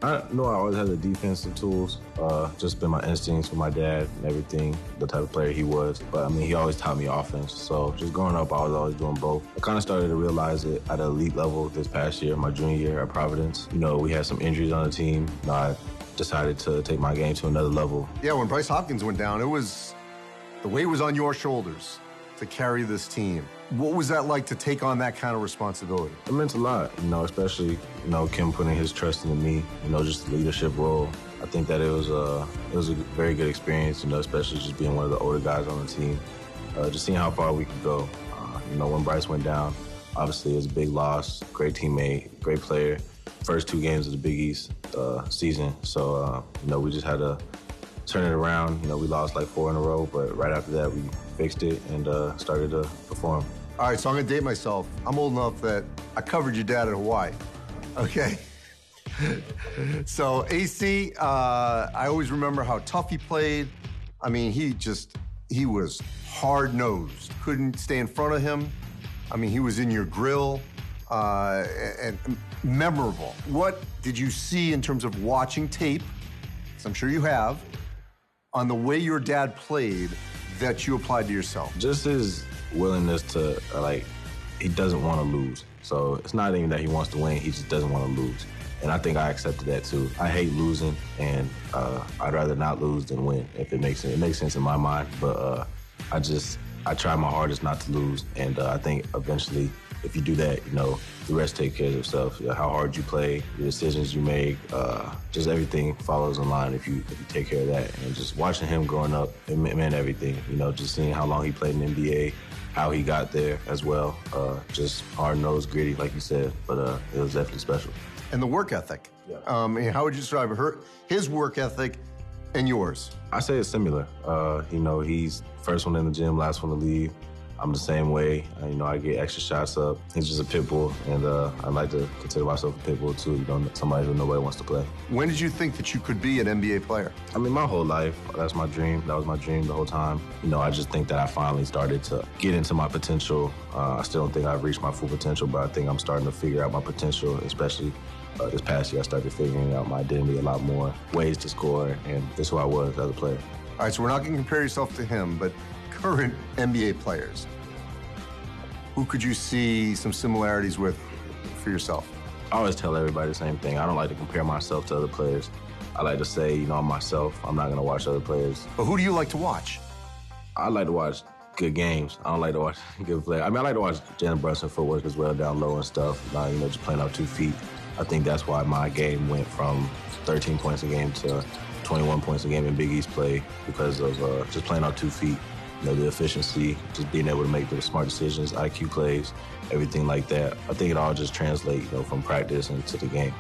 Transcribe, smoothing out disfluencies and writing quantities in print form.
I know I always had the defensive tools, just been my instincts with my dad and everything, the type of player he was. But, I mean, he always taught me offense. So just growing up, I was always doing both. I kind of started to realize it at an elite level this past year, my junior year at Providence. You know, we had some injuries on the team. You know, I decided to take my game to another level. Yeah, when Bryce Hopkins went down, the weight was on your shoulders to carry this team. What was that like to take on that kind of responsibility? It meant a lot, you know, especially, you know, Kim putting his trust into me, you know, just the leadership role. I think that it was a very good experience, you know, especially just being one of the older guys on the team. Just seeing how far we could go. You know, when Bryce went down, obviously it was a big loss, great teammate, great player. First 2 games of the Big East season. So, you know, we just had to turn it around. You know, we lost like 4 in a row, but right after that, we fixed it and started to perform. All right, so I'm gonna date myself. I'm old enough that I covered your dad in Hawaii, okay? So AC, I always remember how tough he played. I mean, he was hard-nosed. Couldn't stay in front of him. I mean, he was in your grill and memorable. What did you see in terms of watching tape, because I'm sure you have, on the way your dad played that you applied to yourself? Just his willingness to, he doesn't want to lose. So it's not even that he wants to win, he just doesn't want to lose. And I think I accepted that too. I hate losing, and I'd rather not lose than win, if it makes sense. It makes sense in my mind, but I try my hardest not to lose. And I think eventually, if you do that, you know, the rest take care of itself. You know, how hard you play, the decisions you make, just everything follows in line if you take care of that. And just watching him growing up, it meant everything. You know, just seeing how long he played in the NBA, how he got there as well. Just hard-nosed, gritty, like you said, but it was definitely special. And the work ethic. Yeah. How would you describe his work ethic and yours? I say it's similar. You know, he's first one in the gym, last one to leave. I'm the same way. You know, I get extra shots up. He's just a pit bull, and I like to consider myself a pit bull too. You know, somebody who nobody wants to play. When did you think that you could be an NBA player? I mean, my whole life. That's my dream. That was my dream the whole time. You know, I just think that I finally started to get into my potential. I still don't think I've reached my full potential, but I think I'm starting to figure out my potential, especially this past year. I started figuring out my identity a lot more, ways to score, and that's who I was as a player. All right, so we're not going to compare yourself to him, but current NBA players, who could you see some similarities with for yourself? I always tell everybody the same thing. I don't like to compare myself to other players. I like to say, you know, I'm myself. I'm not going to watch other players. But who do you like to watch? I like to watch good games. I don't like to watch good play. I mean, I like to watch Jalen Brunson footwork as well, down low and stuff. You know, just playing off 2 feet. I think that's why my game went from 13 points a game to 21 points a game in Big East play, because of just playing off 2 feet. You know, the efficiency, just being able to make the smart decisions, IQ plays, everything like that. I think it all just translates, you know, from practice into the game.